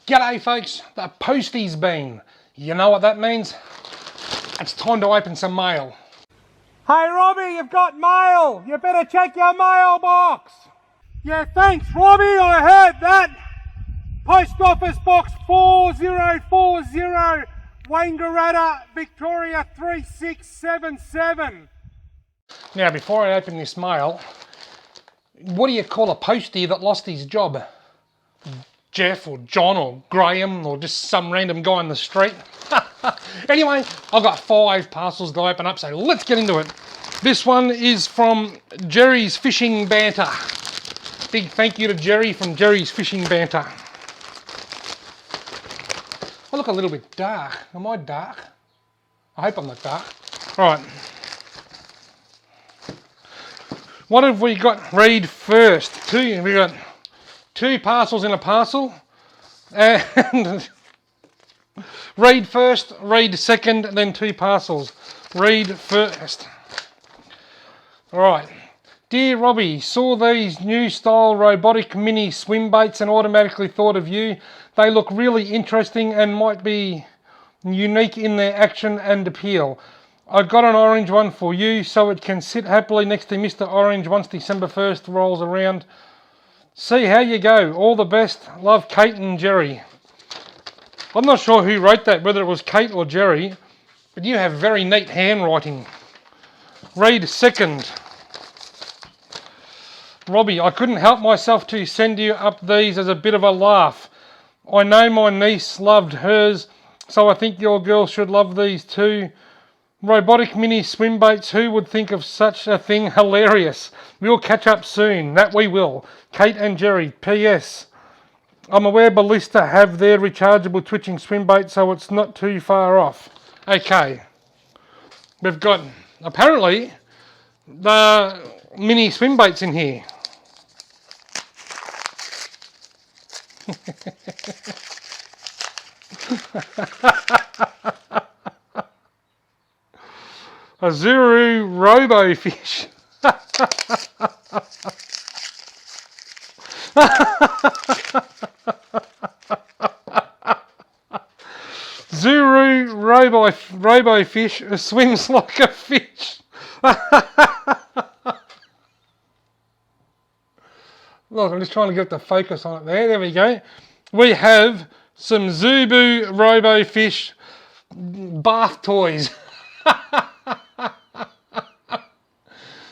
G'day folks, the postie's been. You know what that means? It's time to open some mail. Hey Robbie, you've got mail. You better check your mailbox. Yeah, thanks Robbie, I heard that. Post office box 4040, Wangaratta, Victoria 3677. Now before I open this mail, what do you call a postie that lost his job? Jeff or John or Graham or just some random guy on the street? Anyway, I've got 5 parcels to open up, so let's get into it. This one is from Jerry's Fishing Banter. Big thank you to Jerry from Jerry's Fishing Banter. I look a little bit dark. Am I dark? I hope I'm not dark. Right. What have we got? Read first. We got 2 parcels in a parcel. And read first, read second, then 2 parcels. Read first. Alright. Dear Robbie, saw these new style robotic mini swim baits and automatically thought of you. They look really interesting and might be unique in their action and appeal. I got an orange one for you so it can sit happily next to Mr. Orange once December 1st rolls around. See how you go. All the best. Love, Kate and Jerry. I'm not sure who wrote that, whether it was Kate or Jerry, but you have very neat handwriting. Read second. Robbie, I couldn't help myself to send you up these as a bit of a laugh. I know my niece loved hers, so I think your girl should love these too. Robotic mini swim baits, who would think of such a thing? Hilarious. We'll catch up soon, that we will. Kate and Jerry. P.S. I'm aware Ballista have their rechargeable twitching swim bait, so it's not too far off. Okay. We've got, apparently, the mini swim baits in here. A Zuru RoboFish. Zuru RoboFish swims like a fish. Look, I'm just trying to get the focus on it there. There we go. We have some Zubu RoboFish bath toys.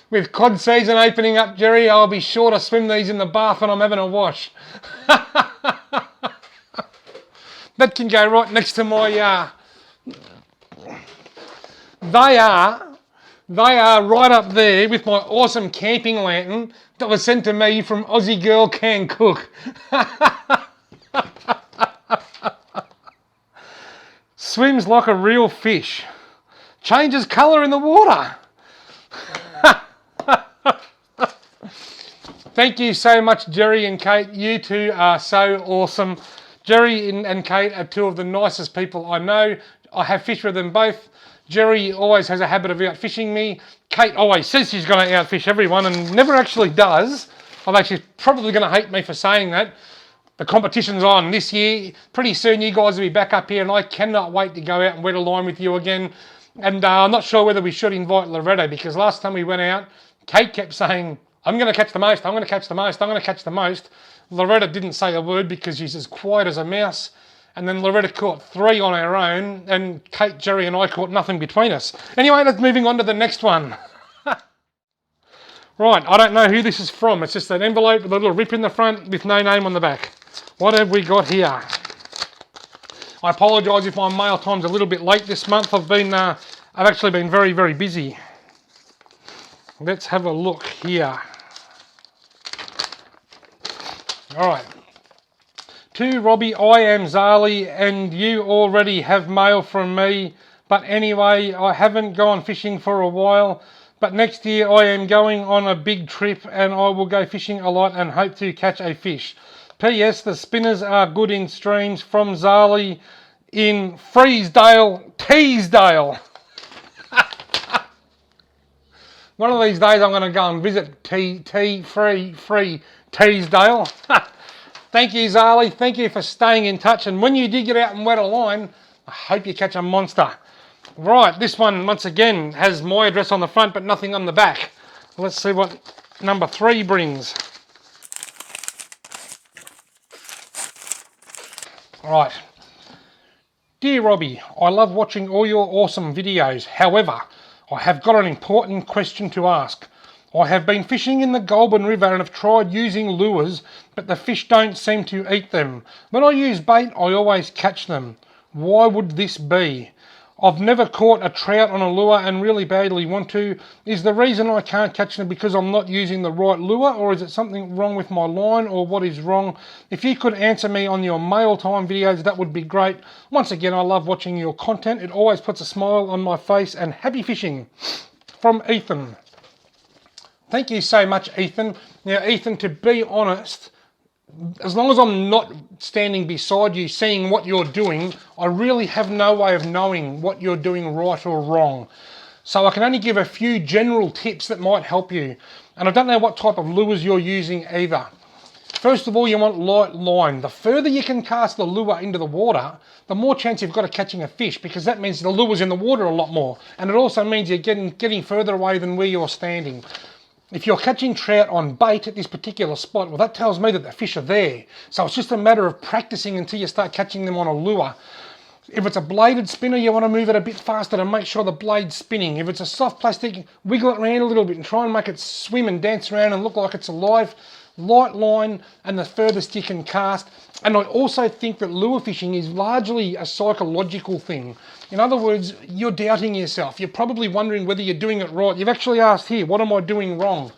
With cod season opening up, Jerry, I'll be sure to swim these in the bath when I'm having a wash. That can go right next to my... They are right up there with my awesome camping lantern that was sent to me from Aussie Girl Can Cook. Swims like a real fish. Changes colour in the water. Thank you so much, Jerry and Kate. You two are so awesome. Jerry and Kate are 2 of the nicest people I know. I have fished with them both. Jerry always has a habit of outfishing me. Kate always says she's going to outfish everyone and never actually does. Although she's probably going to hate me for saying that. The competition's on this year. Pretty soon you guys will be back up here and I cannot wait to go out and wet a line with you again. And I'm not sure whether we should invite Loretta, because last time we went out, Kate kept saying, I'm going to catch the most, I'm going to catch the most, I'm going to catch the most. Loretta didn't say a word because she's as quiet as a mouse. And then Loretta caught 3 on her own, and Kate, Jerry and I caught nothing between us. Anyway, let's moving on to the next one. Right, I don't know who this is from. It's just an envelope with a little rip in the front with no name on the back. What have we got here? I apologise if my mail time's a little bit late this month. I've actually been very, very busy. Let's have a look here. All right. To Robbie, I am Zali and you already have mail from me. But anyway, I haven't gone fishing for a while. But next year I am going on a big trip and I will go fishing a lot and hope to catch a fish. P.S. The spinners are good in streams from Zali in Freesdale, Teesdale. One of these days I'm going to go and visit Teesdale. Thank you, Zali. Thank you for staying in touch. And when you do get out and wet a line, I hope you catch a monster. Right, this one, once again, has my address on the front, but nothing on the back. Let's see what number 3 brings. Right. Dear Robbie, I love watching all your awesome videos. However, I have got an important question to ask. I have been fishing in the Goulburn River and have tried using lures, but the fish don't seem to eat them. When I use bait, I always catch them. Why would this be? I've never caught a trout on a lure and really badly want to. Is the reason I can't catch them because I'm not using the right lure, or is it something wrong with my line, or what is wrong? If you could answer me on your mail time videos, that would be great. Once again, I love watching your content. It always puts a smile on my face, and happy fishing. From Ethan. Thank you so much, Ethan. Now, Ethan, to be honest, as long as I'm not standing beside you seeing what you're doing, I really have no way of knowing what you're doing right or wrong. So I can only give a few general tips that might help you. And I don't know what type of lures you're using either. First of all, you want light line. The further you can cast the lure into the water, the more chance you've got of catching a fish, because that means the lure's in the water a lot more. And it also means you're getting further away than where you're standing. If you're catching trout on bait at this particular spot, well, that tells me that the fish are there. So it's just a matter of practicing until you start catching them on a lure. If it's a bladed spinner, you want to move it a bit faster to make sure the blade's spinning. If it's a soft plastic, wiggle it around a little bit and try and make it swim and dance around and look like it's alive. Light line and the furthest you can cast. And I also think that lure fishing is largely a psychological thing. In other words, you're doubting yourself. You're probably wondering whether you're doing it right. You've actually asked here, what am I doing wrong?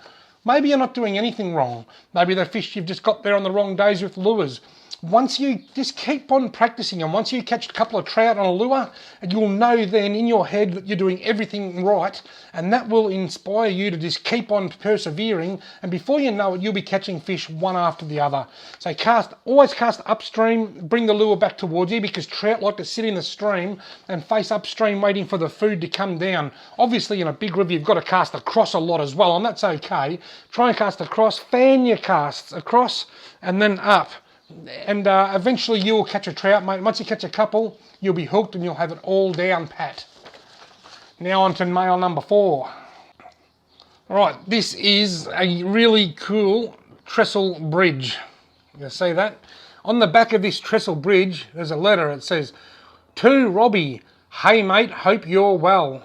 Maybe you're not doing anything wrong. Maybe the fish you've just got there on the wrong days with lures. Once you just keep on practicing, and once you catch a couple of trout on a lure, you'll know then in your head that you're doing everything right, and that will inspire you to just keep on persevering, and before you know it, you'll be catching fish one after the other. So always cast upstream, bring the lure back towards you, because trout like to sit in the stream and face upstream waiting for the food to come down. Obviously in a big river you've got to cast across a lot as well, and that's okay. Try and cast across, fan your casts across and then up. And eventually you will catch a trout, mate. Once you catch a couple, you'll be hooked and you'll have it all down pat. Now on to mail number 4. Right, this is a really cool trestle bridge. You see that? On the back of this trestle bridge, there's a letter. It says, "To Robbie, hey mate, hope you're well."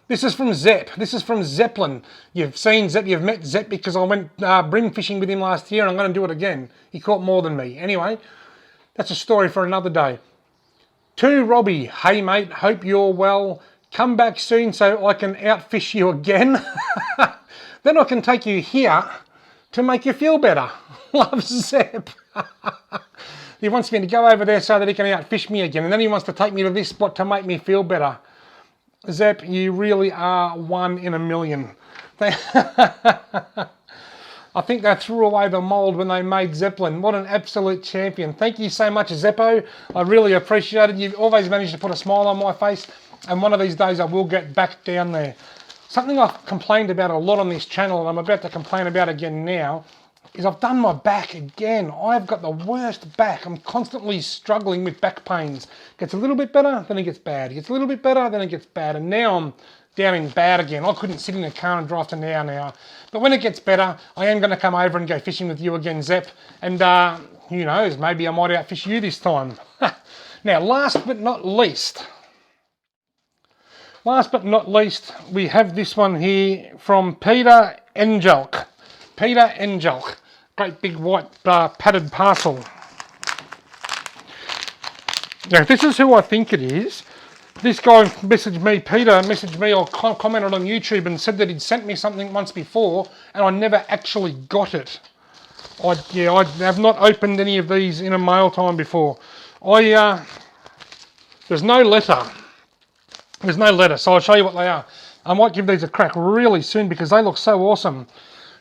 This is from Zepp. This is from Zeppelin. You've seen Zepp, you've met Zepp because I went bream fishing with him last year and I'm going to do it again. He caught more than me. Anyway, that's a story for another day. To Robbie, hey mate, hope you're well. Come back soon so I can outfish you again. Then I can take you here to make you feel better. Love, Zepp. He wants me to go over there so that he can outfish me again. And then he wants to take me to this spot to make me feel better. Zepp, you really are one in a million. I think they threw away the mould when they made Zeppelin. What an absolute champion. Thank you so much, Zeppo. I really appreciate it. You've always managed to put a smile on my face, and one of these days I will get back down there. Something I've complained about a lot on this channel, and I'm about to complain about again now, is I've done my back again. I've got the worst back. I'm constantly struggling with back pains. It gets a little bit better, then it gets bad. It gets a little bit better, then it gets bad. And now I'm down in bad again. I couldn't sit in a car and drive to now. But when it gets better, I am going to come over and go fishing with you again, Zepp. And who knows, maybe I might outfish you this time. Now, last but not least, we have this one here from Peter Engelk. Peter Engelk. Great big white padded parcel. Now, if this is who I think it is, this guy messaged me, Peter messaged me or commented on YouTube and said that he'd sent me something once before and I never actually got it. I have not opened any of these in a mail time before. There's no letter. There's no letter, so I'll show you what they are. I might give these a crack really soon because they look so awesome.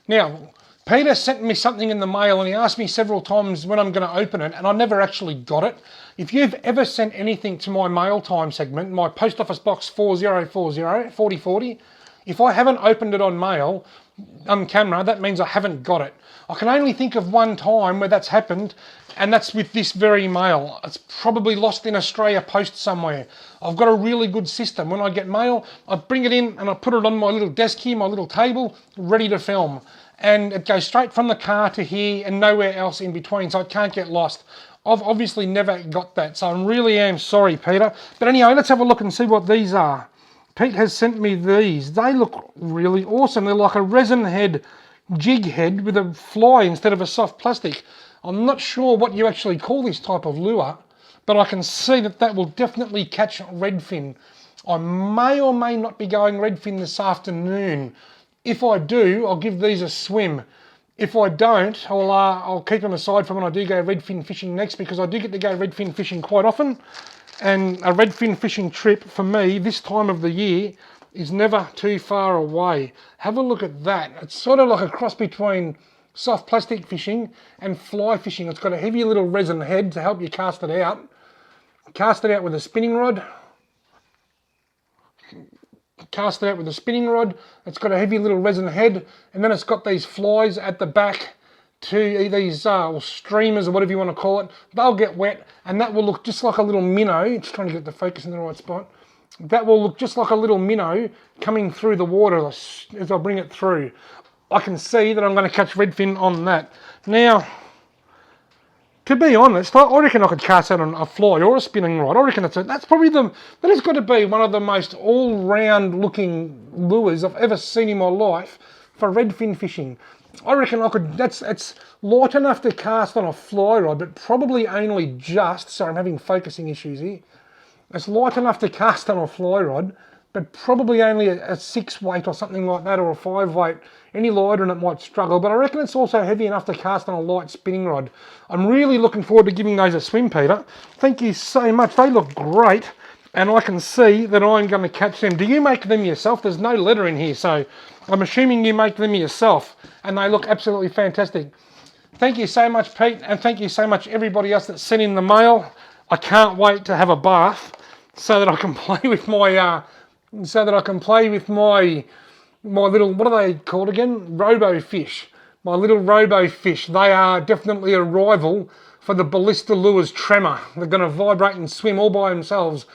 Now, Peter sent me something in the mail and he asked me several times when I'm going to open it, and I never actually got it. If you've ever sent anything to my mail time segment, my post office box 4040 4040, If I haven't opened it on mail, on camera, that means I haven't got it. I can only think of one time where that's happened, and that's with this very mail. It's probably lost in Australia Post somewhere. I've got a really good system. When I get mail, I bring it in and I put it on my little desk here, my little table, ready to film. And it goes straight from the car to here and nowhere else in between, so it can't get lost. I've obviously never got that, so I really am sorry, Peter. But anyway, let's have a look and see what these are. Pete has sent me these. They look really awesome. They're like a resin head, jig head with a fly instead of a soft plastic. I'm not sure what you actually call this type of lure, but I can see that that will definitely catch redfin. I may or may not be going redfin this afternoon. If I do, I'll give these a swim. If I don't, I'll keep them aside for when I do go redfin fishing next, because I do get to go redfin fishing quite often. And a redfin fishing trip for me this time of the year is never too far away. Have a look at that. It's sort of like a cross between soft plastic fishing and fly fishing. It's got a heavy little resin head to help you cast it out. Cast it out with a spinning rod. Cast it out with a spinning rod. It's got a heavy little resin head, and then it's got these flies at the back to these streamers or whatever you want to call it. They'll get wet, and that will look just like a little minnow. Just trying to get the focus in the right spot. That will look just like a little minnow coming through the water as I bring it through. I can see that I'm going to catch redfin on that. Now, to be honest, I reckon I could cast that on a fly or a spinning rod. I reckon that has got to be one of the most all-round looking lures I've ever seen in my life for redfin fishing. I reckon it's light enough to cast on a fly rod, but probably only just, sorry, I'm having focusing issues here. It's light enough to cast on a fly rod, but probably only a 6 weight or something like that, or a 5 weight. Any lighter and it might struggle, but I reckon it's also heavy enough to cast on a light spinning rod. I'm really looking forward to giving those a swim, Peter. Thank you so much. They look great, and I can see that I'm going to catch them. Do you make them yourself? There's no letter in here, so I'm assuming you make them yourself, and they look absolutely fantastic. Thank you so much, Pete, and thank you so much everybody else that sent in the mail. I can't wait to have a bath so that I can play with my my little, what are they called again? Robo-fish. My little robo-fish. They are definitely a rival for the Ballista Lures Tremor. They're going to vibrate and swim all by themselves.